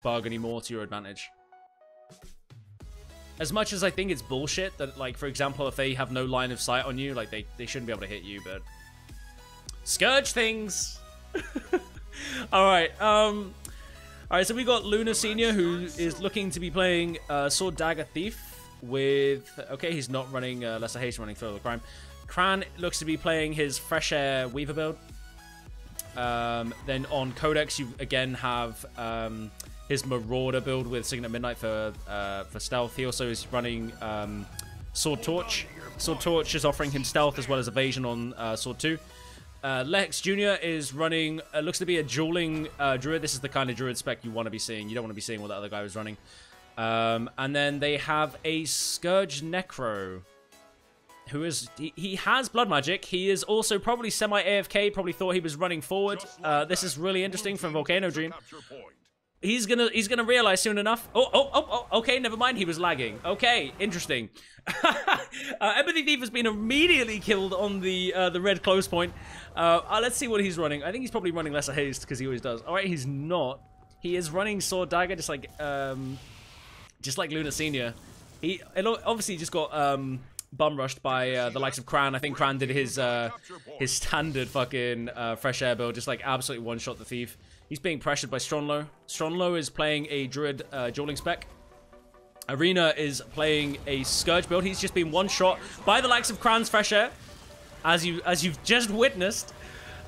bug anymore to your advantage. As much as I think it's bullshit that, like, for example, if they have no line of sight on you, like, they shouldn't be able to hit you, but... Scourge things! Alright, alright, so we got Luna Senior, who is looking to be playing Sword Dagger Thief with... Okay, he's not running Lesser Haste, running Further Crime. Kran looks to be playing his Fresh Air Weaver build. Then on Codex, you again have his Marauder build with Signet Midnight for stealth. He also is running Sword Torch. Sword Torch is offering him stealth as well as evasion on Sword 2. Lex Jr. is running, looks to be a dueling druid. This is the kind of druid spec you want to be seeing. You don't want to be seeing what the other guy was running. And then they have a Scourge Necro, who is, he has blood magic. He is also probably semi-AFK, probably thought he was running forward. This is really interesting from Volcano Dream. He's gonna realize soon enough. Okay, never mind. He was lagging. Okay, interesting. Empathy Thief has been immediately killed on the red close point. Let's see what he's running. I think he's probably running Lesser Haste because he always does. All right, he's not. He is running Sword Dagger, just like Luna Senior. He obviously just got bum rushed by the likes of Kran. I think Kran did his standard fucking Fresh Air build, just like absolutely one shot the Thief. He's being pressured by Stronlo. Stronlo is playing a Druid dueling spec. Arena is playing a Scourge build. He's just been one shot by the likes of Kran's Fresh Air, as you've just witnessed.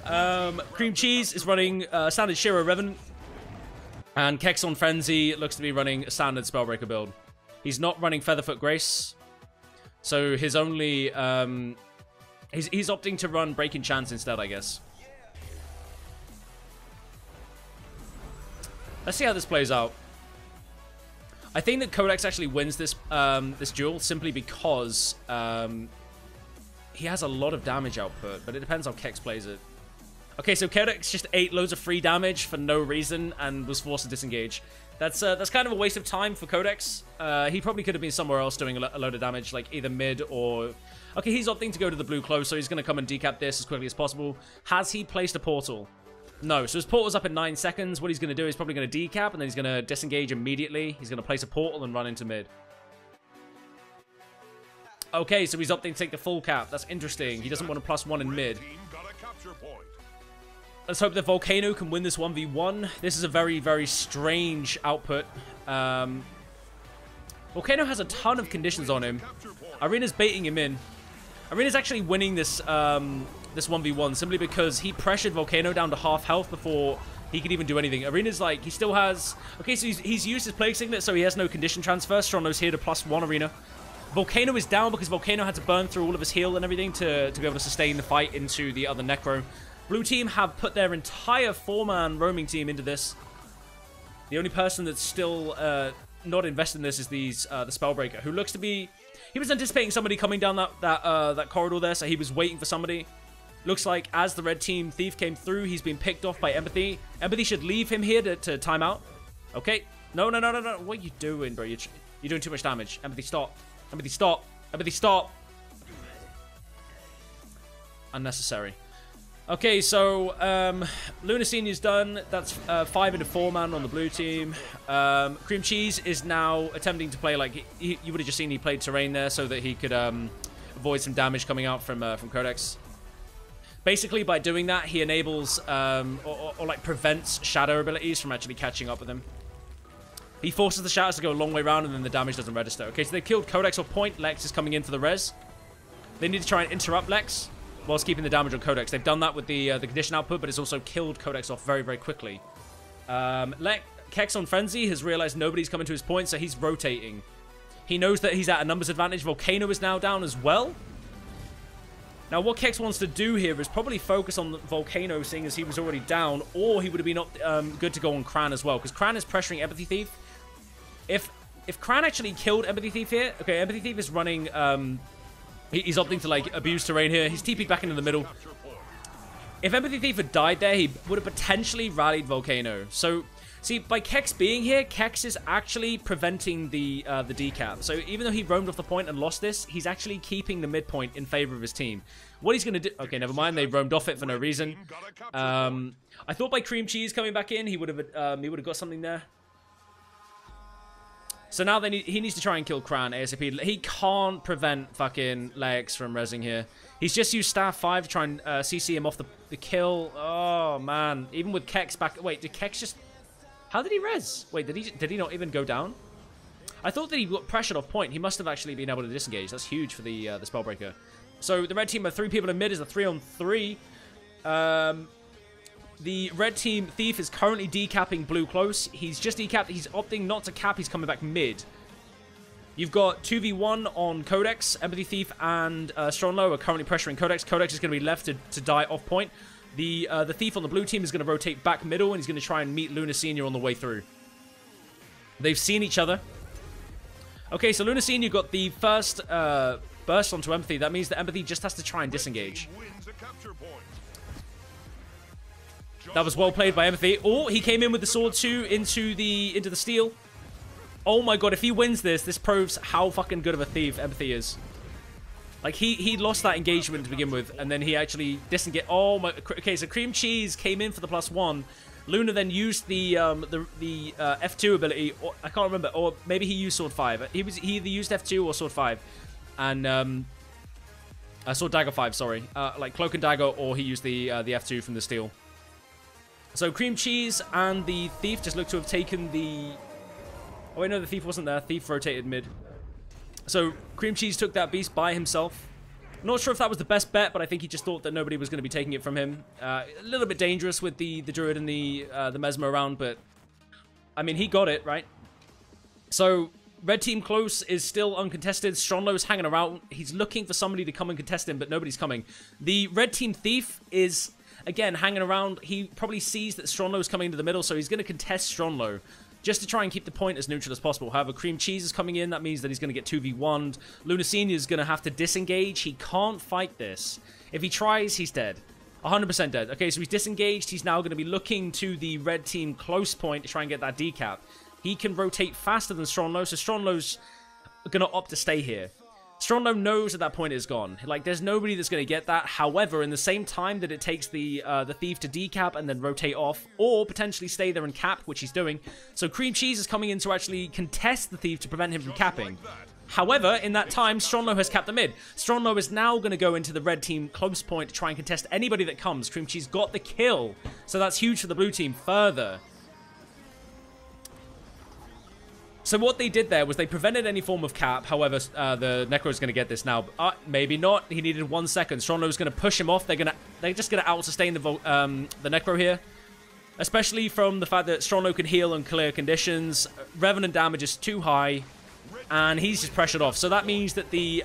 Cream Cheese is running standard Shiro Revenant, and Kexon Frenzy looks to be running a standard Spellbreaker build. He's not running Featherfoot Grace, so his only he's opting to run Breaking Chance instead, I guess. Let's see how this plays out. I think that Codex actually wins this this duel simply because he has a lot of damage output, but it depends how Kex plays it. Okay, so Codex just ate loads of free damage for no reason and was forced to disengage. That's kind of a waste of time for Codex. He probably could have been somewhere else doing a load of damage, like either mid or... Okay, he's opting to go to the blue close, so he's going to come and decap this as quickly as possible. Has he placed a portal? No, so his portal's up in 9 seconds. What he's going to do is probably going to decap, and then he's going to disengage immediately. He's going to place a portal and run into mid. Okay, so he's opting to take the full cap. That's interesting. He doesn't want a +1 in mid. Let's hope that Volcano can win this 1v1. This is a very, very strange output. Volcano has a ton of conditions on him. Arena's baiting him in. Arena's actually winning this this 1v1 simply because he pressured Volcano down to half health before he could even do anything. Arena's like, he still has... Okay, so he's used his Plague Signet, so he has no condition transfer. Stronlo's here to +1 Arena. Volcano is down because Volcano had to burn through all of his heal and everything to be able to sustain the fight into the other Necro. Blue team have put their entire 4-man roaming team into this. The only person that's still not invested in this is the Spellbreaker, who looks to be... He was anticipating somebody coming down that corridor there, so he was waiting for somebody. Looks like as the red team Thief came through, he's been picked off by Empathy. Empathy should leave him here to time out. Okay. No. What are you doing, bro? You're doing too much damage. Empathy, stop. Empathy, stop. Empathy, stop. Unnecessary. Okay, so Luna Senior's done. That's 5 into 4-man on the blue team. Cream Cheese is now attempting to play like... You would have just seen he played Terrain there so that he could avoid some damage coming out from Codex. Basically, by doing that, he enables or like prevents shadow abilities from actually catching up with him. He forces the shadows to go a long way around, and then the damage doesn't register. Okay, so they killed Codex off point. Lex is coming in for the res. They need to try and interrupt Lex whilst keeping the damage on Codex. They've done that with the condition output, but it's also killed Codex off very, very quickly. Kex on Frenzy has realized nobody's coming to his point, so he's rotating. He knows that he's at a numbers advantage. Volcano is now down as well. Now, what Kex wants to do here is probably focus on Volcano, seeing as he was already down, or he would have been good to go on Kran as well, because Kran is pressuring Empathy Thief. If Kran actually killed Empathy Thief here, okay, Empathy Thief is running, he's opting to, like, abuse terrain here. He's TP'd back into the middle. If Empathy Thief had died there, he would have potentially rallied Volcano. So, see, by Kex being here, Kex is actually preventing the decap. So even though he roamed off the point and lost this, he's actually keeping the midpoint in favor of his team. What he's going to do... Okay, never mind. They roamed off it for no reason. I thought by Cream Cheese coming back in, he would have got something there. So now he needs to try and kill Kran ASAP. He can't prevent fucking Lex from rezzing here. He's just used Staff 5 to try and CC him off the kill. Oh, man. Even with Kex back... Wait, did Kex just... How did he res? Wait, did he not even go down? I thought that he got pressured off point. He must have actually been able to disengage. That's huge for the Spellbreaker. So the red team have 3 people in mid. Is a 3-on-3. The red team Thief is currently decapping blue close. He's just decapped. He's opting not to cap. He's coming back mid. You've got 2v1 on Codex. Empathy Thief and Stronglow are currently pressuring Codex. Codex is going to be left to die off point. The Thief on the blue team is going to rotate back middle, and he's going to try and meet Luna Senior on the way through. They've seen each other. Okay, so Luna Senior got the first burst onto Empathy. That means that Empathy just has to try and disengage. That was well played by Empathy. Oh, he came in with the sword too into the steal. Oh my god, if he wins this, this proves how fucking good of a thief Empathy is. Like, he lost that engagement to begin with, and then he actually disengaged. Oh my... Okay, so Cream Cheese came in for the +1. Luna then used the F2 ability. Or, I can't remember. Or maybe he used Sword 5. He either used F2 or Sword 5. And, Sword Dagger 5, sorry. Like, Cloak and Dagger, or he used the F2 from the steal. So, Cream Cheese and the Thief just look to have taken the... Oh, wait, no, the Thief wasn't there. Thief rotated mid. So, Cream Cheese took that beast by himself. Not sure if that was the best bet, but I think he just thought that nobody was going to be taking it from him. A little bit dangerous with the Druid and the Mesmer around, but... I mean, he got it, right? So, red team close is still uncontested. Stronglow hanging around. He's looking for somebody to come and contest him, but nobody's coming. The red team Thief is, again, hanging around. He probably sees that Stronglow is coming into the middle, so he's going to contest Stronglow, just to try and keep the point as neutral as possible. However, Cream Cheese is coming in. That means that he's going to get 2v1'd. Luna Senior is going to have to disengage. He can't fight this. If he tries, he's dead. 100% dead. Okay, so he's disengaged. He's now going to be looking to the red team close point to try and get that decap. He can rotate faster than Stronglow, so Stronglow's going to opt to stay here. Stronglow knows that that point is gone. Like, there's nobody that's going to get that. However, in the same time that it takes the Thief to decap and then rotate off, or potentially stay there and cap, which he's doing. So Cream Cheese is coming in to actually contest the Thief to prevent him from capping. However, in that time, Stronglow has capped the mid. Stronglow is now going to go into the red team close point to try and contest anybody that comes. Cream Cheese got the kill, so that's huge for the blue team further. So what they did there was they prevented any form of cap. However, the Necro is going to get this now. Maybe not. He needed 1 second. Stronglow is going to push him off. They're just going to out-sustain the Necro here. Especially from the fact that Stronglow can heal on clear conditions. Revenant damage is too high. And he's just pressured off. So that means that the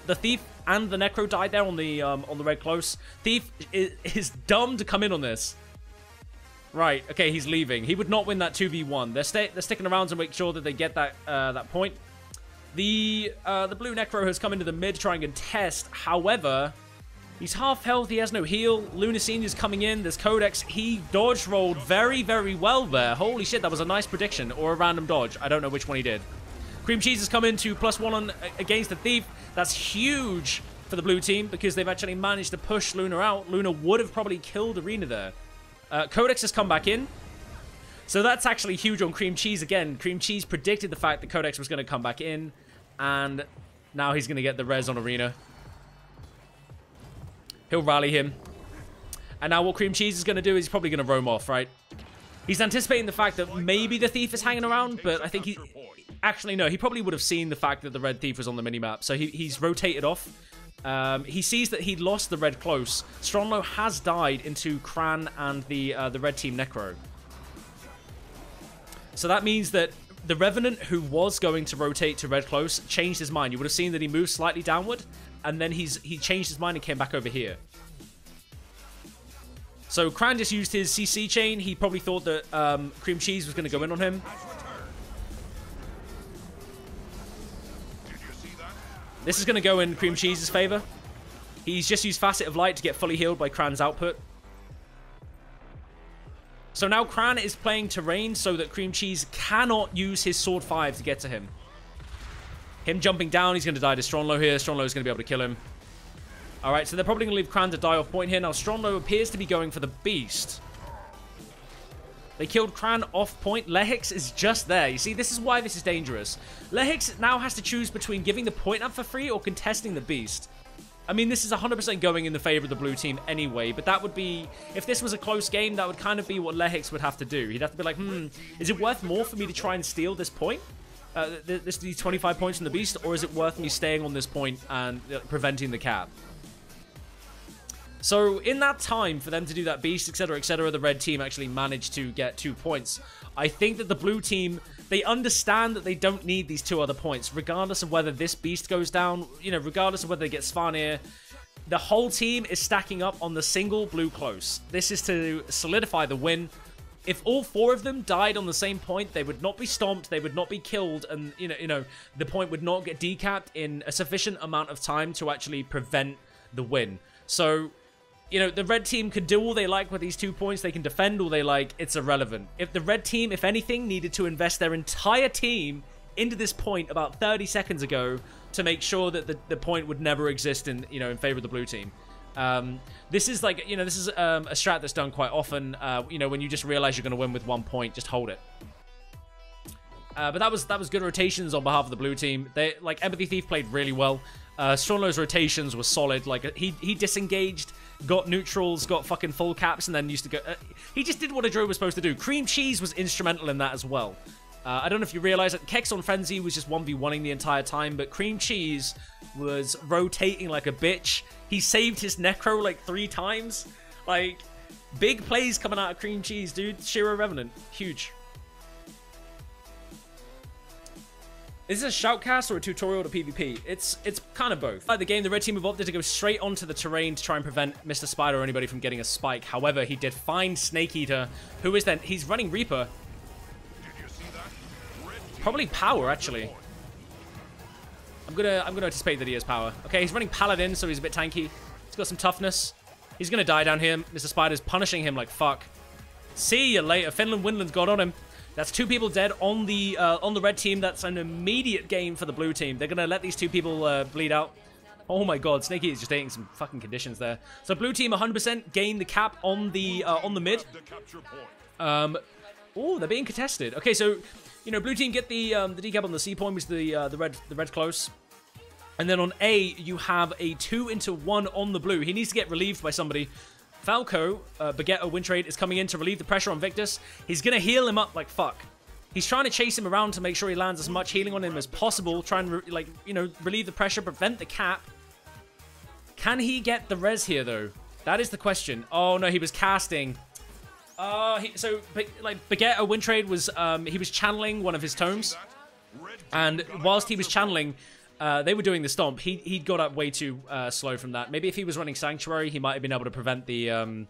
Thief and the Necro died there on the red close. Thief is dumb to come in on this. Right, okay, he's leaving. He would not win that 2v1. They're sticking around to make sure that they get that point. The blue Necro has come into the mid to try and contest. However, he's half health. He has no heal. Luna Senior's coming in. There's Codex. He dodge rolled very, very well there. Holy shit, that was a nice prediction. Or a random dodge. I don't know which one he did. Cream Cheese has come into +1 against the Thief. That's huge for the blue team because they've actually managed to push Luna out. Luna would have probably killed Arena there. Codex has come back in. So that's actually huge on Cream Cheese again. Cream Cheese predicted the fact that Codex was going to come back in. And now he's going to get the res on Arena. He'll rally him. And now what Cream Cheese is going to do is he's probably going to roam off, right? He's anticipating the fact that maybe the Thief is hanging around, but I think he... Actually, no, he probably would have seen the fact that the red Thief was on the minimap. So he's rotated off. He sees that he lost the red close. Stronglow has died into Kran and the red team Necro. So that means that the Revenant, who was going to rotate to red close, changed his mind. You would have seen that he moved slightly downward, and then he changed his mind and came back over here. So Kran just used his CC chain. He probably thought that Cream Cheese was going to go in on him. This is going to go in Cream Cheese's favor. He's just used Facet of Light to get fully healed by Kran's output. So now Kran is playing terrain so that Cream Cheese cannot use his Sword 5 to get to him. Him jumping down, he's going to die to Stronglow here. Stronglow is going to be able to kill him. Alright, so they're probably going to leave Kran to die off point here. Now Stronglow appears to be going for the Beast. They killed Kran off point. Lehix is just there. You see, this is why this is dangerous. Lehix now has to choose between giving the point up for free or contesting the beast. I mean, this is 100% going in the favor of the blue team anyway, but that would be, if this was a close game, that would kind of be what Lehix would have to do. He'd have to be like, is it worth more for me to try and steal this point? These 25 points from the beast, or is it worth me staying on this point and preventing the cap? So in that time for them to do that beast, etc., the red team actually managed to get 2 points. I think that the blue team, they understand that they don't need these 2 other points, regardless of whether this beast goes down, you know, regardless of whether they get Svanir. The whole team is stacking up on the single blue close. This is to solidify the win. If all 4 of them died on the same point, they would not be stomped, they would not be killed, and you know, the point would not get decapped in a sufficient amount of time to actually prevent the win. So, you know, the red team could do all they like with these 2 points. They can defend all they like. It's irrelevant. If the red team, if anything, needed to invest their entire team into this point about 30 seconds ago to make sure that the point would never exist in, you know, in favor of the blue team. This is like, you know, this is a strat that's done quite often. You know, when you just realize you're going to win with 1 point, just hold it. But that was good rotations on behalf of the blue team. They, like, Empathy Thief played really well. Stormlow's rotations were solid. Like, he disengaged, got neutrals, got fucking full caps, and then used to go... he just did what a druid was supposed to do. Cream Cheese was instrumental in that as well. I don't know if you realize that Kex on Frenzy was just 1v1ing the entire time, but Cream Cheese was rotating like a bitch. He saved his Necro like 3 times. Like, big plays coming out of Cream Cheese, dude. Shiro Revenant. Huge. Is this a shoutcast or a tutorial to PvP? It's kind of both. At the game, the red team have opted to go straight onto the terrain to try and prevent Mr. Spider or anybody from getting a spike. However, he did find Snake Eater, who is then... He's running Reaper. Probably Power, actually. I'm gonna anticipate that he has Power. Okay, he's running Paladin, so he's a bit tanky. He's got some toughness. He's gonna die down here. Mr. Spider's punishing him like fuck. See you later. Finland Windland's got on him. That's 2 people dead on the red team. That's an immediate game for the blue team. They're gonna let these 2 people bleed out. Oh my god, Snakey is just taking some fucking conditions there. So blue team 100% gain the cap on the mid. Oh, they're being contested. Okay, so you know, blue team get the decap on the C point, which is the red close. And then on A, you have a 2-into-1 on the blue. He needs to get relieved by somebody. Falco, Baguette Wintrade, is coming in to relieve the pressure on Victus. He's going to heal him up like fuck. He's trying to chase him around to make sure he lands as much healing on him as possible. Try and, like, you know, relieve the pressure, prevent the cap. Can he get the res here, though? That is the question. Oh, no, he was casting. So, like, Baguette Wintrade was, he was channeling one of his tomes. And whilst he was channeling... they were doing the stomp. He'd got up way too slow from that. Maybe if he was running Sanctuary, he might have been able to prevent the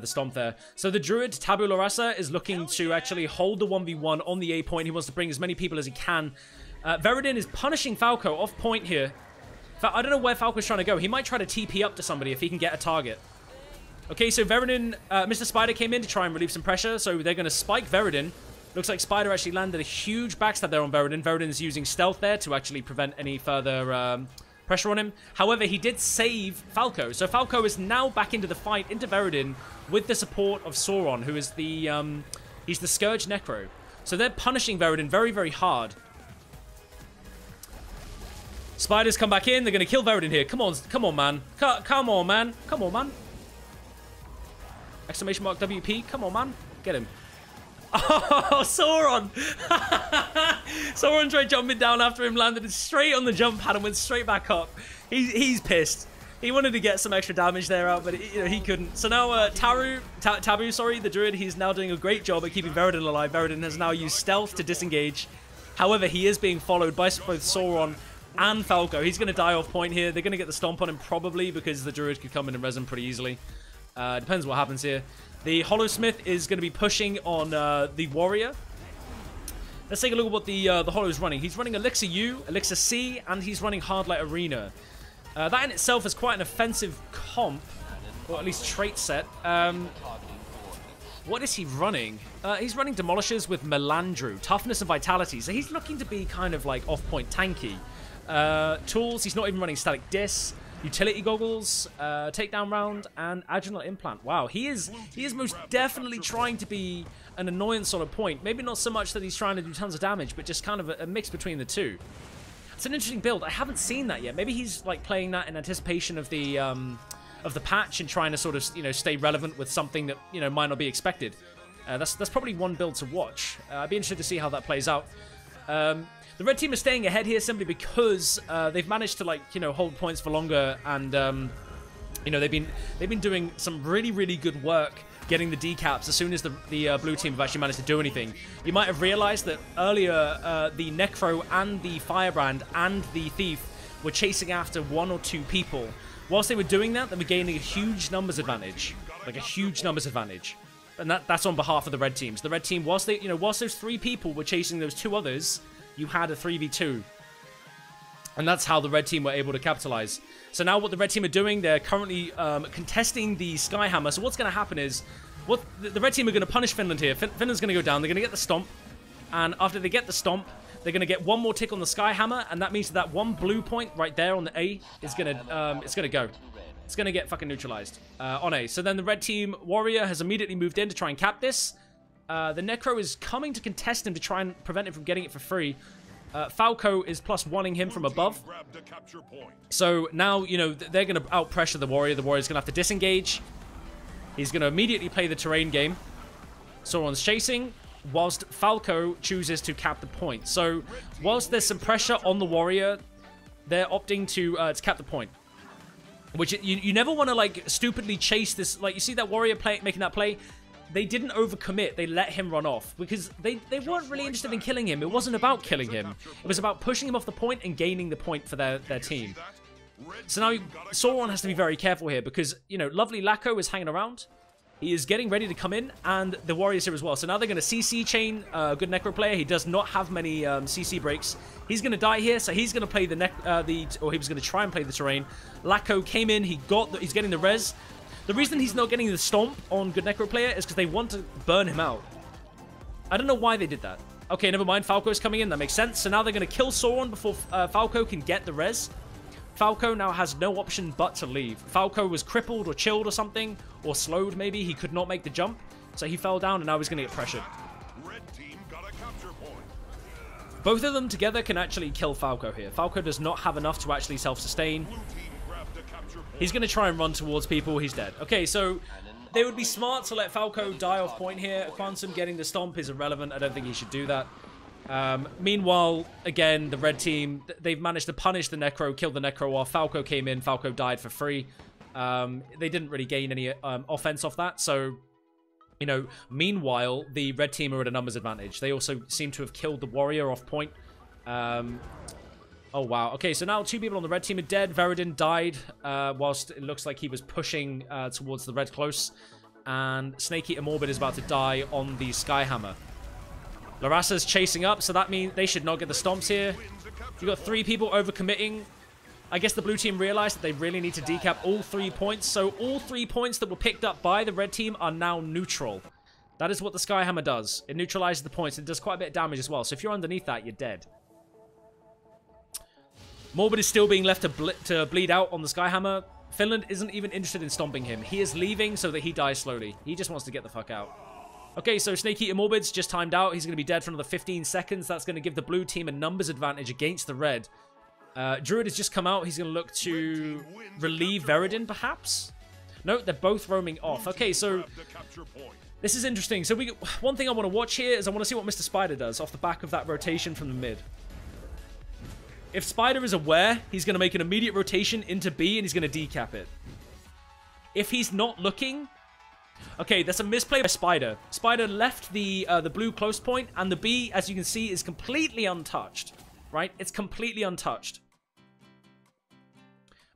stomp there. So the Druid, Tabula Rasa, is looking to actually hold the 1v1 on the A point. He wants to bring as many people as he can. Veridin is punishing Falco off point here. I don't know where Falco's trying to go. He might try to TP up to somebody if he can get a target. Okay, so Veridin, Mr. Spider came in to try and relieve some pressure. So they're going to spike Veridin. Looks like Spider actually landed a huge backstab there on Veridin. Veridin is using stealth there to actually prevent any further pressure on him. However, he did save Falco. So Falco is now back into the fight, into Veridin, with the support of Sauron, who is the, he's the Scourge Necro. So they're punishing Veridin very, very hard. Spiders come back in. They're going to kill Veridin here. Come on, man. Come on, man. Come on, man. Exclamation mark WP. Come on, man. Get him. Oh, Sauron! Sauron tried jumping down after him, landed straight on the jump pad and went straight back up. He's pissed. He wanted to get some extra damage there out, but you know, he couldn't. So now Tabu, sorry, the Druid, he's now doing a great job at keeping Veridin alive. Veridin has now used stealth to disengage. However, he is being followed by both Sauron and Falco. He's going to die off point here. They're going to get the stomp on him probably because the Druid could come in and res him pretty easily. Depends what happens here. The Hollowsmith is going to be pushing on the Warrior. Let's take a look at what the Hollow is running. He's running Elixir U, Elixir C, and he's running Hardlight Arena. That in itself is quite an offensive comp, or at least trait set. What is he running? He's running Demolishers with Melandru, Toughness and Vitality. So he's looking to be kind of like off-point tanky. Tools, he's not even running Static Dis. Utility goggles, takedown round, and adrenal implant. Wow, he is most definitely trying to be an annoyance on a point. Maybe not so much that he's trying to do tons of damage, but just kind of a mix between the two. It's an interesting build. I haven't seen that yet. Maybe he's like playing that in anticipation of the patch and trying to sort of stay relevant with something that might not be expected. That's probably one build to watch. I'd be interested to see how that plays out. The red team is staying ahead here simply because they've managed to hold points for longer, and they've been doing some really good work getting the decaps as soon as the blue team have actually managed to do anything. You might have realized that earlier the Necro and the Firebrand and the Thief were chasing after 1 or 2 people. Whilst they were doing that, they were gaining a huge numbers advantage, like a huge numbers advantage. And that's on behalf of the red teams. The red team, whilst those 3 people were chasing those 2 others, you had a 3v2. And that's how the red team were able to capitalize. So now what the red team are doing, they're currently contesting the Skyhammer. So what's going to happen is, the red team are going to punish Finland here. Finland's going to go down. They're going to get the stomp. And after they get the stomp, they're going to get 1 more tick on the Skyhammer. And that means that 1 blue point right there on the A is going to, it's going to go. It's going to get fucking neutralized on A. So then the red team Warrior has immediately moved in to try and cap this. The Necro is coming to contest him to try and prevent him from getting it for free. Falco is +1ing him from above. So now, they're going to out-pressure the Warrior. The Warrior's going to have to disengage. He's going to immediately play the terrain game. Sauron's chasing, whilst Falco chooses to cap the point. So, whilst there's some pressure on the Warrior, they're opting to cap the point. Which, you never want to, stupidly chase this. You see that Warrior making that play? They didn't overcommit. They let him run off because they weren't really interested in killing him. It wasn't about killing him. It was about pushing him off the point and gaining the point for their team. So now Sauron has to be very careful here because, lovely Lacko is hanging around. He is getting ready to come in, and the Warriors here as well. So now they're going to CC chain good Necro player. He does not have many CC breaks. He's going to die here, so he's going to play or he was going to try and play the terrain. Lacko came in. He's getting the res. The reason he's not getting the stomp on good Necro player is because they want to burn him out. I don't know why they did that. Okay, never mind. Falco's coming in. That makes sense. So now they're going to kill Sauron before Falco can get the res. Falco now has no option but to leave. Falco was crippled or chilled or something, or slowed maybe. He could not make the jump, so he fell down and now he's going to get pressured. Red team got a capture point. Both of them together can actually kill Falco here. Falco does not have enough to actually self-sustain. He's going to try and run towards people. He's dead. Okay, so they would be smart to let Falco die off point here. Quantum getting the stomp is irrelevant. I don't think he should do that. Meanwhile, again, the red team, they've managed to punish the Necro, kill the Necro off. Falco came in. Falco died for free. They didn't really gain any offense off that. So, meanwhile, the red team are at a numbers advantage. They also seem to have killed the Warrior off point. Oh, wow. Okay, so now 2 people on the red team are dead. Veridin died whilst it looks like he was pushing towards the red close. And Snake Eater Morbid is about to die on the Skyhammer. Larasa's chasing up, so that means they should not get the stomps here. You've got 3 people overcommitting. I guess the blue team realized that they really need to decap all 3 points. So all 3 points that were picked up by the red team are now neutral. That is what the Skyhammer does. It neutralizes the points. It does quite a bit of damage as well. So if you're underneath that, you're dead. Morbid is still being left to bleed out on the Skyhammer. Finland isn't even interested in stomping him. He is leaving so that he dies slowly. He just wants to get the fuck out. Okay, so Snake Eater Morbid's just timed out. He's going to be dead for another 15 seconds. That's going to give the blue team a numbers advantage against the red. Druid has just come out. He's going to look to relieve Veridin, perhaps? No, they're both roaming off. Okay, so this is interesting. So one thing I want to watch here is I want to see what Mr. Spider does off the back of that rotation from the mid. If Spider is aware, he's going to make an immediate rotation into B and he's going to decap it. If he's not looking... Okay, that's a misplay by Spider. Spider left the blue close point, and the B, as you can see, is completely untouched. Right? It's completely untouched.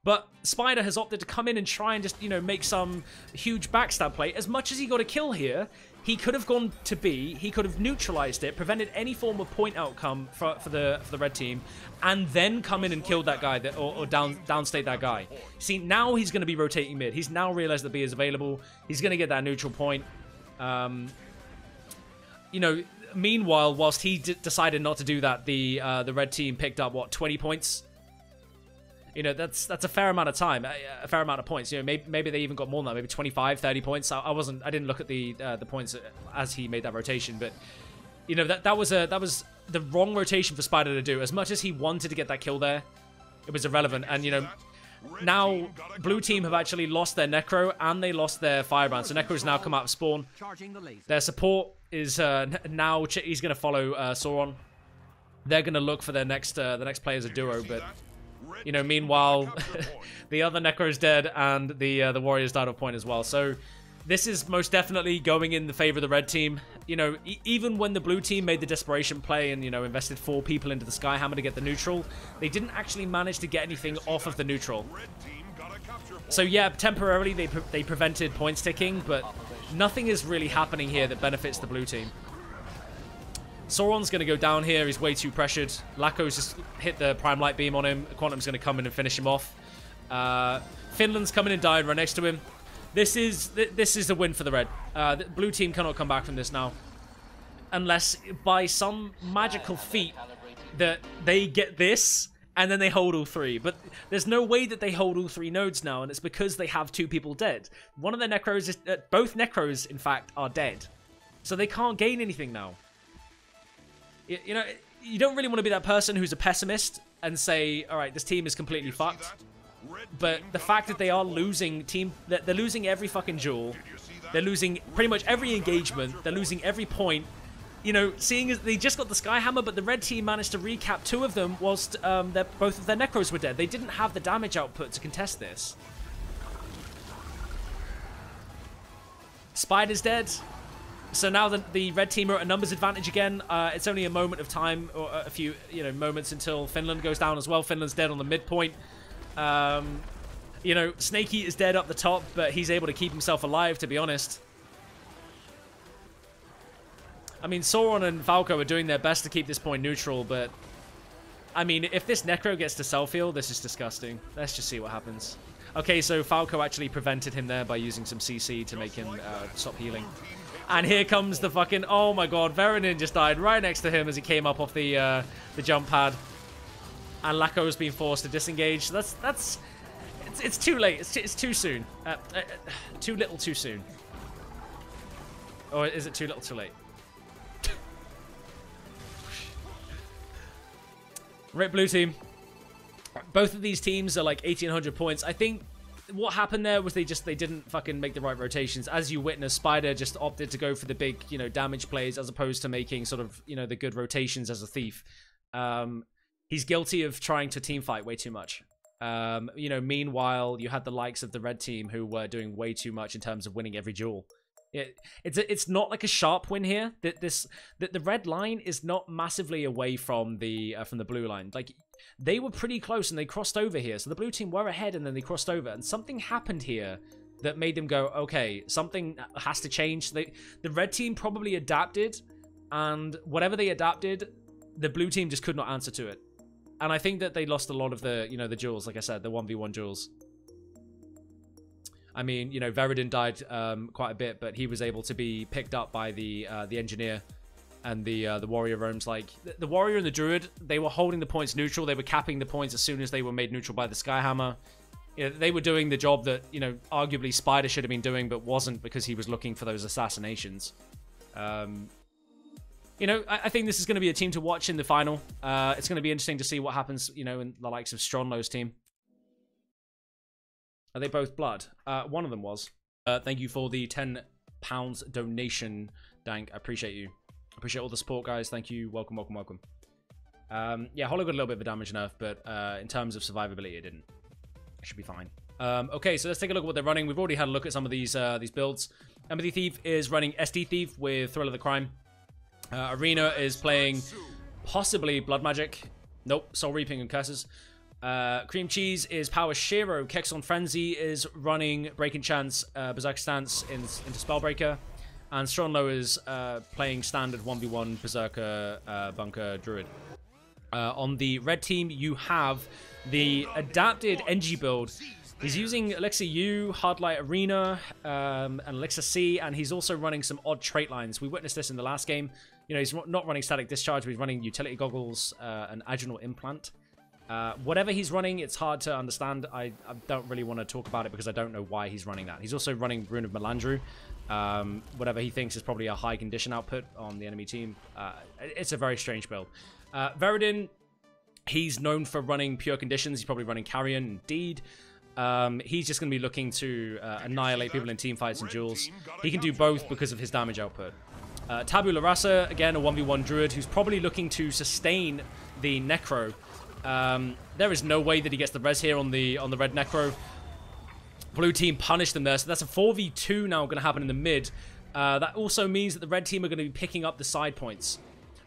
But Spider has opted to come in and try and just, make some huge backstab play. As much as he got a kill here, he could have gone to B, he could have neutralized it, prevented any form of point outcome for the red team, and then come in and killed that guy, or downstate that guy. See, now he's going to be rotating mid. He's now realized that B is available. He's going to get that neutral point. Meanwhile, whilst he decided not to do that, the red team picked up, what, 20 points? You know, that's a fair amount of time, a fair amount of points. You know, maybe they even got more than that, maybe 25, 30 points. I didn't look at the points as he made that rotation, but you know, that was the wrong rotation for Spider to do. As much as he wanted to get that kill there, it was irrelevant. And you know, now blue team have actually lost their Necro and they lost their Firebrand. So Necro's now come out of spawn. Their support is now he's going to follow Sauron. They're going to look for their next the next player as a duo, but you know, meanwhile, the other Necro's dead and the Warriors died off point as well. So this is most definitely going in the favor of the red team. You know, even when the blue team made the desperation play and, you know, invested 4 people into the Skyhammer to get the neutral, they didn't actually manage to get anything off of the neutral. So yeah, temporarily they prevented points ticking, but nothing is really happening here that benefits the blue team. Sauron's going to go down here. He's way too pressured. Lako's just hit the Prime Light Beam on him. Quantum's going to come in and finish him off. Finland's coming and dying right next to him. This is a win for the red. The blue team cannot come back from this now. Unless by some magical feat that they get this and then they hold all 3. But there's no way that they hold all 3 nodes now, and it's because they have 2 people dead. One of their Necros is... both Necros, in fact, are dead. So they can't gain anything now. You know, you don't really want to be that person who's a pessimist and say, all right, this team is completely fucked. But the fact that they are losing they're losing every fucking duel. They're losing pretty much every engagement. They're losing every point. You know, seeing as they just got the Skyhammer, but the red team managed to recap 2 of them whilst both of their Necros were dead. They didn't have the damage output to contest this. Spider's dead. So now the red team are at a numbers advantage again. It's only a moment of time, or a few, you know, moments until Finland goes down as well. Finland's dead on the midpoint. You know, Snakey is dead up the top, but he's able to keep himself alive, to be honest. I mean, Sauron and Falco are doing their best to keep this point neutral, but I mean, if this Necro gets to self-heal, this is disgusting. Let's just see what happens. Okay, so Falco actually prevented him there by using some CC to make him stop healing. And here comes the fucking... Oh my god, Verenin just died right next to him as he came up off the jump pad. And Lako's been forced to disengage. So it's too late. It's too soon. Too little too soon. Or is it too little too late? Right, blue team. Both of these teams are like 1800 points. I think what happened there was they didn't fucking make the right rotations. As you witness, Spider just opted to go for the big, you know, damage plays as opposed to making sort of, you know, the good rotations as a thief. He's guilty of trying to team fight way too much. You know, meanwhile, you had the likes of the red team who were doing way too much in terms of winning every duel. It's not like a sharp win here. The red line is not massively away from the blue line. Like, they were pretty close and they crossed over here. So the blue team were ahead and then they crossed over. And something happened here that made them go, okay, something has to change. The red team probably adapted, and whatever they adapted, the blue team just could not answer to it. And I think that they lost a lot of the, you know, the duels, like I said, the 1v1 duels. I mean, you know, Verenin died quite a bit, but he was able to be picked up by the engineer and the warrior roams. Like, the warrior and the druid, they were holding the points neutral. They were capping the points as soon as they were made neutral by the Skyhammer. You know, they were doing the job that, you know, arguably Spider should have been doing, but wasn't because he was looking for those assassinations. You know, I think this is going to be a team to watch in the final. It's going to be interesting to see what happens, you know, in the likes of Stronlow's team. Are they both blood? One of them was. Thank you for the £10 donation, Dank. I appreciate you. I appreciate all the support, guys. Thank you. Welcome, welcome, welcome. Yeah, Hollow got a little bit of a damage nerf, but in terms of survivability, it didn't. It should be fine. Okay, so let's take a look at what they're running. We've already had a look at some of these builds. Empathy Thief is running SD Thief with Thrill of the Crime. Arena is playing possibly Blood Magic. Nope, Soul Reaping and Curses. Cream Cheese is Power Shiro. Kexon Frenzy is running Breaking Chance, Berserk Stance into Spellbreaker. And Stronlow is playing standard 1v1 Berserker Bunker Druid. On the red team, you have the adapted NG build. He's using Elixir U, Hardlight Arena, and Elixir C, and he's also running some odd trait lines. We witnessed this in the last game. You know, he's not running Static Discharge, but he's running Utility Goggles and Aginal Implant. Whatever he's running, it's hard to understand. I don't really want to talk about it because I don't know why he's running that. He's also running Rune of Melandru. Whatever he thinks is probably a high condition output on the enemy team. It's a very strange build. Veridin, he's known for running pure conditions. He's probably running Carrion and Deed. He's just going to be looking to annihilate people in team fights and duels. He can do both because of his damage output. Tabu Larasa, again, a 1v1 druid who's probably looking to sustain the Necro. There is no way that he gets the res here on the red Necro. Blue team punished them there, so that's a 4v2 now going to happen in the mid. That also means that the red team are going to be picking up the side points.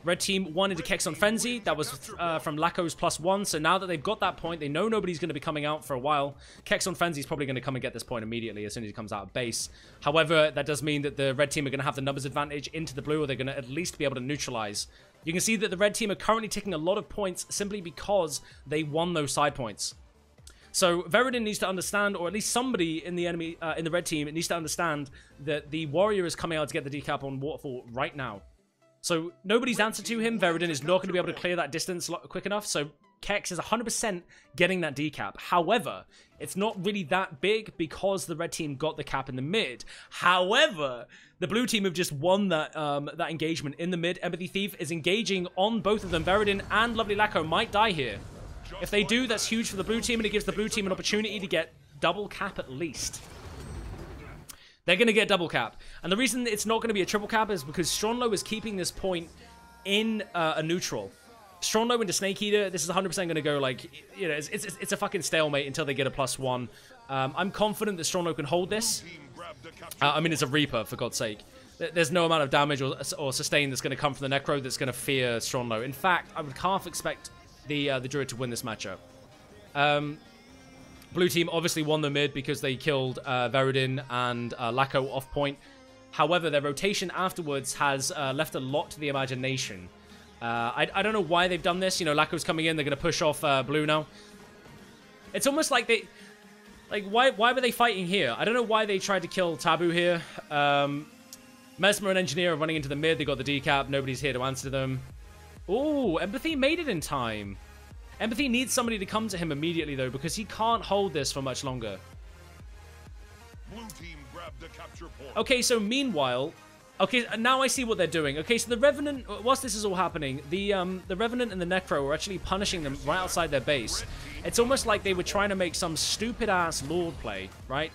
Red team wanted to Kex on Frenzy. That was from Lako's +1. So now that they've got that point, they know nobody's going to be coming out for a while. Kex on Frenzy is probably going to come and get this point immediately as soon as he comes out of base. However, that does mean that the red team are going to have the numbers advantage into the blue, or they're going to at least be able to neutralize. You can see that the red team are currently taking a lot of points simply because they won those side points. So Veridin needs to understand, or at least somebody in the enemy, in the red team, needs to understand that the warrior is coming out to get the decap on Waterfall right now. So nobody's answer to him. Veridin is not going to be able to clear that distance quick enough. So Kex is 100% getting that decap. However, it's not really that big because the red team got the cap in the mid. However, the blue team have just won that that engagement in the mid. Empathy Thief is engaging on both of them. Veridin and Lovely Lako might die here. If they do, that's huge for the blue team, and it gives the blue team an opportunity to get double cap at least. They're going to get double cap. And the reason it's not going to be a triple cap is because Stronlo is keeping this point in a neutral. Stronlo into Snake Eater, this is 100% going to go like, you know, it's a fucking stalemate until they get a +1. I'm confident that Stronlo can hold this. I mean, it's a Reaper, for God's sake. There's no amount of damage or sustain that's going to come from the Necro that's going to fear Stronlo. In fact, I would half expect the Druid to win this matchup. Blue team obviously won the mid because they killed Veridin and Lako off point. However, their rotation afterwards has left a lot to the imagination. I don't know why they've done this. You know, Lako's coming in. They're going to push off blue now. It's almost like they... Like, why were they fighting here? I don't know why they tried to kill Tabu here. Mesmer and Engineer are running into the mid. They got the decap. Nobody's here to answer them. Ooh, Empathy made it in time. Empathy needs somebody to come to him immediately, though, because he can't hold this for much longer. Blue team grabbed the capture point. Okay, so meanwhile... Okay, now I see what they're doing. Okay, so the Revenant... Whilst this is all happening, the Revenant and the Necro were actually punishing them right outside their base. It's almost like they were trying to make some stupid-ass Lord play, right?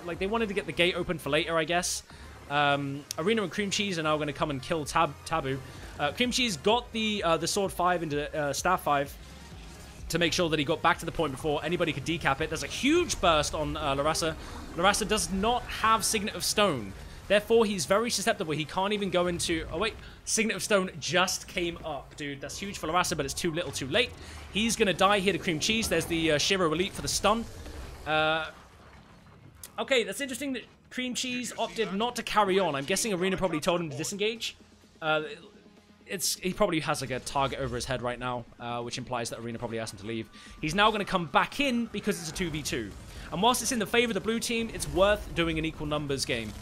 Like, they wanted to get the gate open for later, I guess. Arena and Cream Cheese are now going to come and kill Tabu. Cream Cheese got the Sword 5 into Staff 5 to make sure that he got back to the point before anybody could decap it. There's a huge burst on Larasa. Larasa does not have Signet of Stone. Therefore, he's very susceptible. He can't even go into... Oh, wait. Signet of Stone just came up, dude. That's huge for Larasa, but it's too little too late. He's going to die here to Cream Cheese. There's the Shiro Elite for the stun. Okay, that's interesting that Cream Cheese opted not to carry on. I'm guessing Arena probably told him to disengage. He probably has like a target over his head right now, which implies that Arena probably asked him to leave. He's now going to come back in because it's a 2v2. And whilst it's in the favor of the blue team, it's worth doing an equal numbers game.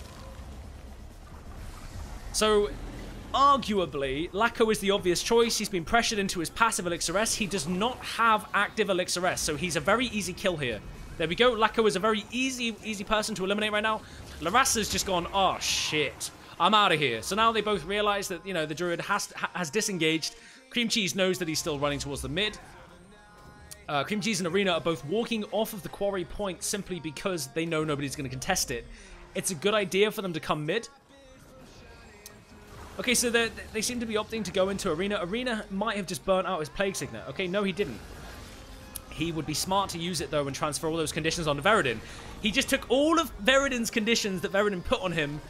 So, arguably, Lako is the obvious choice. He's been pressured into his passive Elixir S. He does not have active Elixir S, so he's a very easy kill here. There we go. Lako is a very easy person to eliminate right now. Larasa's just gone, oh, shit. I'm out of here. So now they both realize that, you know, the Druid has disengaged. Cream Cheese knows that he's still running towards the mid. Cream Cheese and Arena are both walking off of the quarry point simply because they know nobody's going to contest it. It's a good idea for them to come mid. Okay, so they seem to be opting to go into Arena. Arena might have just burnt out his Plague Signet. Okay, no, he didn't. He would be smart to use it, though, and transfer all those conditions onto Veridin. He just took all of Veridin's conditions that Veridin put on him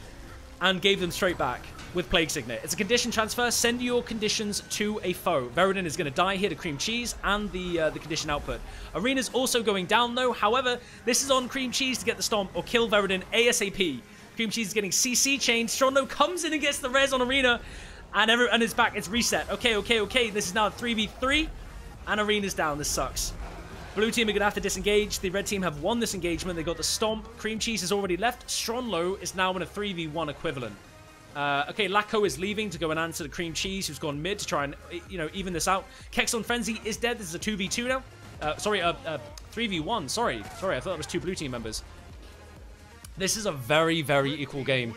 and gave them straight back with Plague Signet. It's a condition transfer. Send your conditions to a foe. Veridin is going to die here to Cream Cheese and the condition output. Arena's also going down, though. However, this is on Cream Cheese to get the stomp or kill Veridin ASAP. Cream Cheese is getting CC chained. Stronlo comes in and gets the res on Arena. And it's back. It's reset. Okay. This is now a 3v3. And Arena's down. This sucks. Blue team are going to have to disengage. The red team have won this engagement. They got the stomp. Cream Cheese has already left. Stronlo is now in a 3v1 equivalent. Okay, Lako is leaving to go and answer the Cream Cheese, who's gone mid to try and, you know, even this out. Kex on Frenzy is dead. This is a 2v2 now. Sorry, 3v1. Sorry, I thought that was 2 blue team members. This is a very, very equal game.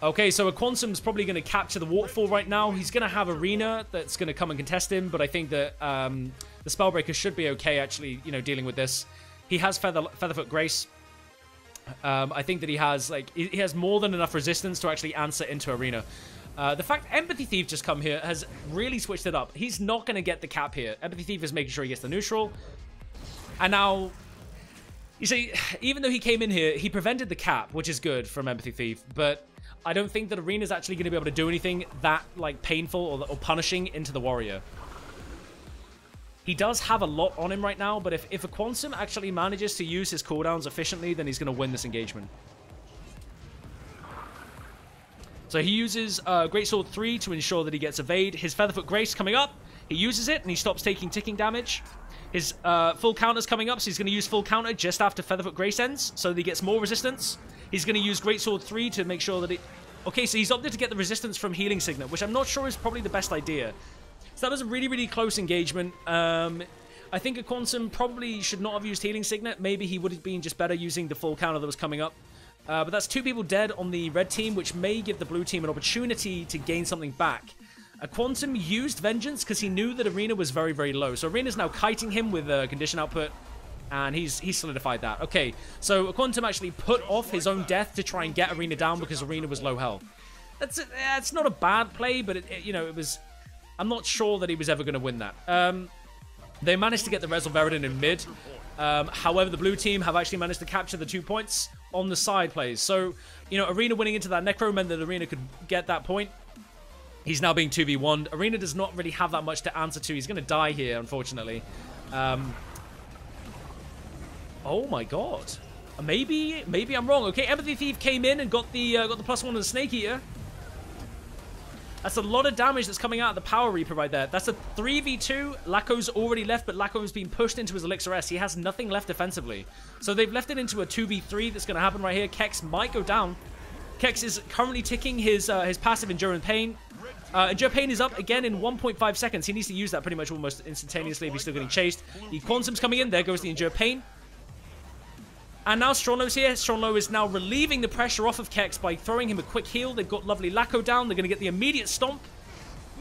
Okay, so a Quantum's probably going to capture the waterfall right now. He's going to have Arena that's going to come and contest him, but I think that the Spellbreaker should be okay, actually, you know, dealing with this. He has Featherfoot Grace. I think that he has more than enough resistance to actually answer into Arena. The fact Empathy Thief just come here has really switched it up. He's not going to get the cap here. Empathy Thief is making sure he gets the neutral. And now, you see, even though he came in here, he prevented the cap, which is good from Empathy Thief, but I don't think that Arena's actually going to be able to do anything that, like, painful or punishing into the Warrior. He does have a lot on him right now, but if a Quantum actually manages to use his cooldowns efficiently, then he's going to win this engagement. So he uses Greatsword 3 to ensure that he gets evade. His Featherfoot Grace coming up. He uses it, and he stops taking ticking damage. His full counter's coming up, so he's going to use full counter just after Featherfoot Grace ends, so that he gets more resistance. He's going to use Greatsword 3 to make sure that it... Okay, so he's opted to get the resistance from Healing Signet, which I'm not sure is probably the best idea. So that was a really, really close engagement. I think a Quantum probably should not have used Healing Signet. Maybe he would have been just better using the full counter that was coming up. But that's 2 people dead on the red team, which may give the blue team an opportunity to gain something back. A Quantum used Vengeance because he knew that Arena was very, very low. So Arena's now kiting him with condition output, and he's solidified that. Okay, so a Quantum actually put off his own death to try and get Arena down because Arena was low health. That's not a bad play, but you know, it was... I'm not sure that he was ever going to win that. They managed to get the res of Veridin in mid. However, the blue team have actually managed to capture the 2 points on the side plays. So, you know, Arena winning into that Necro meant that Arena could get that point. He's now being 2v1'd. Arena does not really have that much to answer to. He's going to die here, unfortunately. Oh my god. Maybe I'm wrong. Okay, Empathy Thief came in and got the +1 on the Snake Eater. That's a lot of damage that's coming out of the Power Reaper right there. That's a 3v2. Lako's already left, but Lako's been pushed into his Elixir S. He has nothing left defensively. So they've left it into a 2v3 that's going to happen right here. Kex might go down. Kex is currently ticking his passive Endure Pain. Endure Pain is up again in 1.5 seconds. He needs to use that pretty much almost instantaneously if he's still getting chased. The Quantum's coming in. There goes the Endure Pain. And now Stronglow's here. Stronglow is now relieving the pressure off of Kex by throwing him a quick heal. They've got lovely Lako down. They're going to get the immediate stomp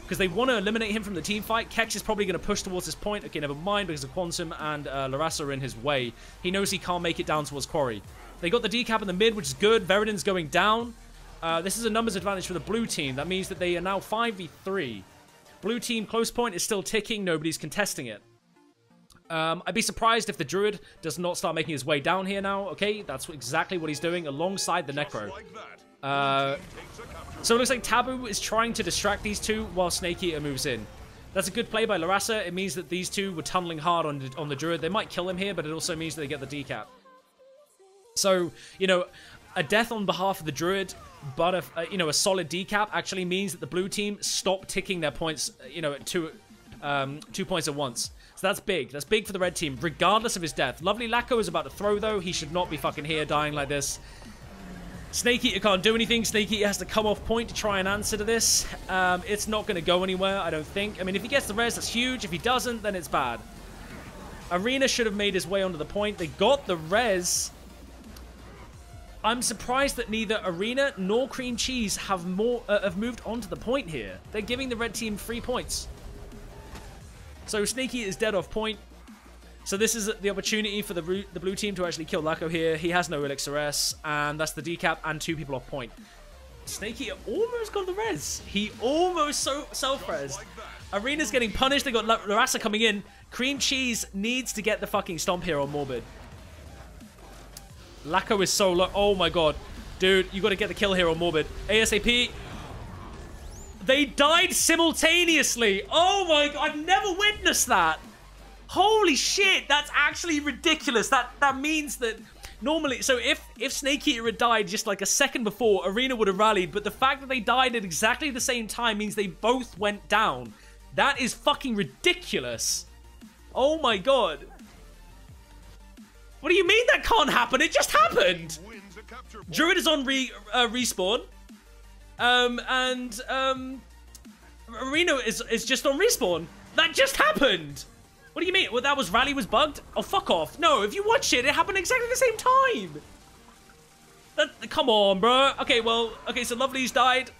because they want to eliminate him from the team fight. Kex is probably going to push towards this point. Okay, never mind because of Quantum and Larassa are in his way. He knows he can't make it down towards Quarry. They got the decap in the mid, which is good. Veridin's going down. This is a numbers advantage for the blue team. That means that they are now 5v3. Blue team close point is still ticking. Nobody's contesting it. I'd be surprised if the Druid does not start making his way down here now. Okay, that's exactly what he's doing alongside the Necro. So it looks like Taboo is trying to distract these two while Snake Eater moves in. That's a good play by Larassa. It means that these two were tunneling hard on the Druid. They might kill him here, but it also means that they get the decap. So, you know, a death on behalf of the Druid, but you know, a solid decap actually means that the blue team stop ticking their points, you know, at 2 points at once. So that's big. That's big for the red team, regardless of his death. Lovely Lako is about to throw, though. He should not be fucking here dying like this. Snake Eater can't do anything. Snake Eater has to come off point to try and answer to this. It's not going to go anywhere, I don't think. I mean, if he gets the res, that's huge. If he doesn't, then it's bad. Arena should have made his way onto the point. They got the res. I'm surprised that neither Arena nor Cream Cheese have moved onto the point here. They're giving the red team 3 points. So Snake Eater is dead off point. So this is the opportunity for the blue team to actually kill Lako here. He has no Elixir S, and that's the decap and 2 people off point. Snake Eater almost got the res. He almost self-res. Arena's getting punished. They got Larassa coming in. Cream Cheese needs to get the fucking stomp here on Morbid. Lako is so low. Oh my god. Dude, you got to get the kill here on Morbid. ASAP. They died simultaneously. Oh my god, I've never witnessed that. Holy shit, that's actually ridiculous. That means that normally, so if Snake Eater had died just like a second before, Arena would have rallied, but the fact that they died at exactly the same time means they both went down. That is fucking ridiculous. Oh my god. What do you mean that can't happen? It just happened. Druid is on respawn. Arena is just on respawn. That just happened. What do you mean? Well, that was rally was bugged? Oh, fuck off. No, if you watch it, it happened exactly the same time. Come on, bro. Okay, well, okay, so Lovely's died.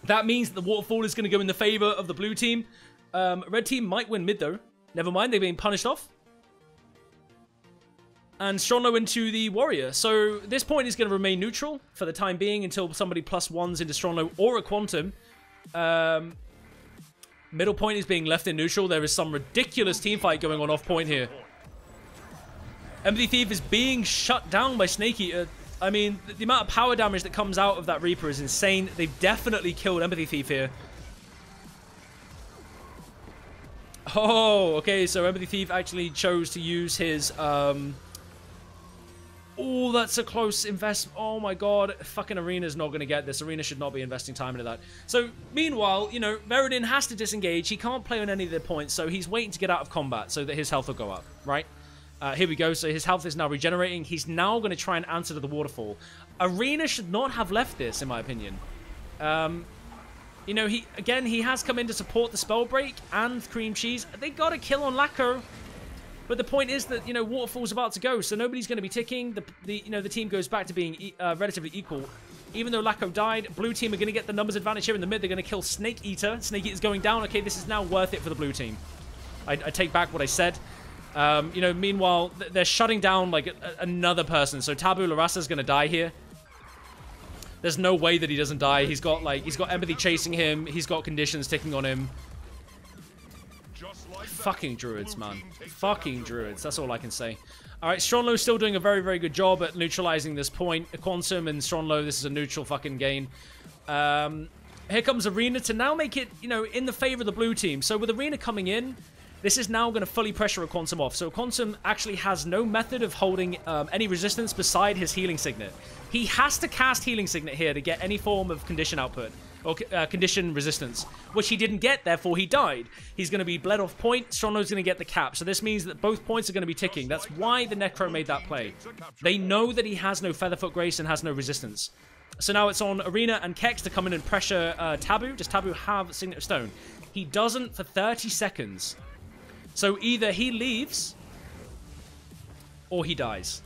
That means that the waterfall is going to go in the favor of the blue team. Red team might win mid, though. Never mind, they're being punished off. And Stronglow into the warrior. So this point is going to remain neutral for the time being until somebody +1s into Stronglow or a quantum. Middle point is being left in neutral. There is some ridiculous team fight going on off point here. Empathy Thief is being shut down by Snake Eater. I mean, the amount of power damage that comes out of that Reaper is insane. They've definitely killed Empathy Thief here. Oh, okay, so Empathy Thief actually chose to use his, Oh, that's a close investment. Oh my god. Fucking Arena's not going to get this. Arena should not be investing time into that. So, meanwhile, you know, Veridin has to disengage. He can't play on any of the points, so he's waiting to get out of combat so that his health will go up, right? Here we go. So his health is now regenerating. He's now going to try and answer to the waterfall. Arena should not have left this, in my opinion. You know, he has come in to support the spell break and cream cheese. They got a kill on Lacquer. But the point is that, you know, Waterfall's about to go, so nobody's going to be ticking. The team goes back to being relatively equal. Even though Lacko died, blue team are going to get the numbers advantage here in the mid. They're going to kill Snake Eater. Snake Eater's going down. Okay, this is now worth it for the blue team. I take back what I said. You know, meanwhile, they're shutting down, like, another person. So Taboo Larasa's going to die here. There's no way that he doesn't die. He's got Empathy chasing him. He's got conditions ticking on him. Fucking druids, man. Fucking druids. That's all I can say. Alright, Stronglow's still doing a very, very good job at neutralizing this point. Quantum and Stronglow, this is a neutral fucking gain. Here comes Arena to now make it, you know, in the favor of the blue team. So with Arena coming in, this is now going to fully pressure a Quantum off. So Quantum actually has no method of holding any resistance beside his Healing Signet. He has to cast Healing Signet here to get any form of condition output. Or condition resistance, which he didn't get, therefore he died. He's going to be bled off point, Stronghlow's going to get the cap, so this means that both points are going to be ticking. That's why the Necro made that play. They know that he has no Featherfoot Grace and has no resistance. So now it's on Arena and Kex to come in and pressure Taboo. Does Taboo have Signet of Stone? He doesn't for 30 seconds. So either he leaves, or he dies.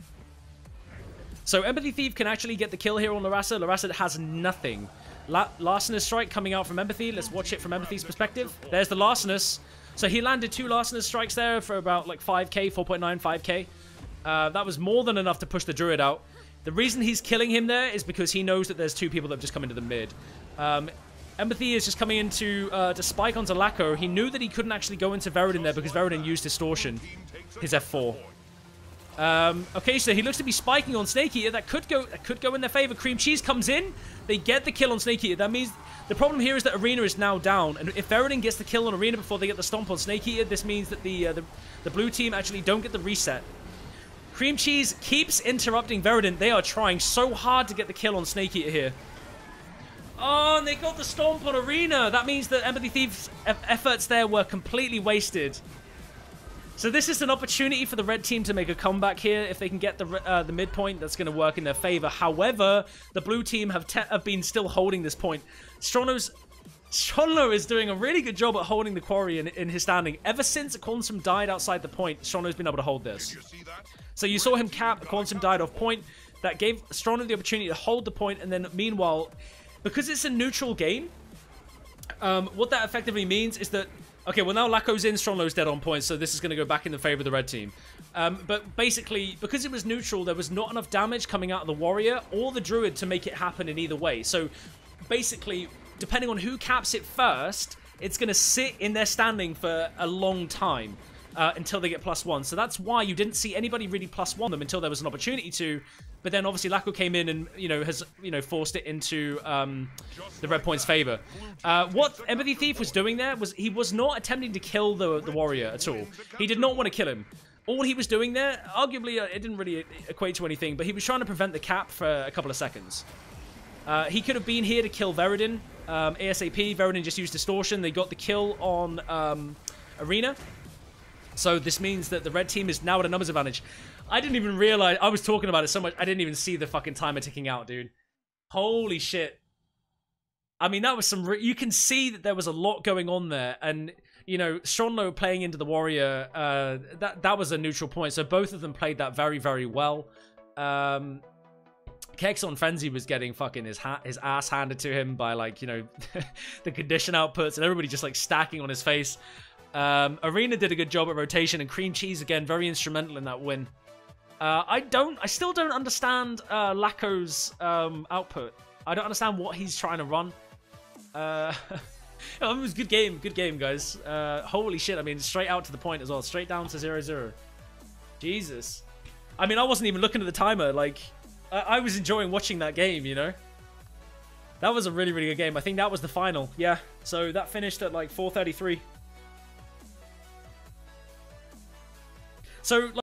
So Empathy Thief can actually get the kill here on Larasa. Larasa has nothing. Larcenous Strike coming out from Empathy. Let's watch it from Empathy's perspective. There's the Larcenous. So he landed 2 Larcenous Strikes there for about like 5k, 4.9, 5k. That was more than enough to push the Druid out. The reason he's killing him there is because he knows that there's 2 people that have just come into the mid. Empathy is just coming into to spike onto Lacko. He knew that he couldn't actually go into Veridin there because Veridin used Distortion, his F4. Okay, so he looks to be spiking on Snake Eater. That could go in their favor. Cream Cheese comes in. They get the kill on Snake Eater. That means the problem here is that Arena is now down, and if Veridin gets the kill on Arena before they get the stomp on Snake Eater, this means that the blue team actually don't get the reset. Cream Cheese keeps interrupting Veridin. They are trying so hard to get the kill on Snake Eater here. Oh, and they got the stomp on Arena. That means that Empathy Thief's efforts there were completely wasted. So this is an opportunity for the red team to make a comeback here. If they can get the midpoint, that's going to work in their favor. However, the blue team have been still holding this point. Stronglow is doing a really good job at holding the quarry in his standing. Ever since Quantum died outside the point, Stronglow has been able to hold this. So you saw him cap, Quantum died off point. That gave Stronglow the opportunity to hold the point, and then meanwhile, because it's a neutral game, what that effectively means is that okay, well now Lacko's in, Stronglow's dead on points, so this is going to go back in the favor of the red team. But basically, because it was neutral, there was not enough damage coming out of the warrior or the druid to make it happen in either way. So basically, depending on who caps it first, it's going to sit in their standing for a long time until they get +1. So that's why you didn't see anybody really +1 them until there was an opportunity to. But then obviously Lacko came in and has forced it into the red point's favor. What Empathy Thief was doing there was he was not attempting to kill the warrior at all. He did not want to kill him. All he was doing there, arguably, it didn't really equate to anything, but he was trying to prevent the cap for a couple of seconds. He could have been here to kill Veridin ASAP. Veridin just used Distortion. They got the kill on Arena. So this means that the red team is now at a numbers advantage. I didn't even realize, I was talking about it so much, I didn't even see the fucking timer ticking out, dude. Holy shit. I mean, that was some, you can see that there was a lot going on there. And you know, Seanlo playing into the Warrior, that was a neutral point. So both of them played that very, very well. Kex on Frenzy was getting fucking his ass handed to him by, like, you know, the condition outputs and everybody just, like, stacking on his face. Arena did a good job at rotation, and Cream Cheese, again, very instrumental in that win. I still don't understand Laco's output. I don't understand what he's trying to run. It was a good game, guys. Holy shit, I mean, straight out to the point as well. Straight down to 0-0. Jesus. I mean, I wasn't even looking at the timer. Like, I was enjoying watching that game, you know? That was a really, really good game. I think that was the final. Yeah, so that finished at, like, 4:33. So...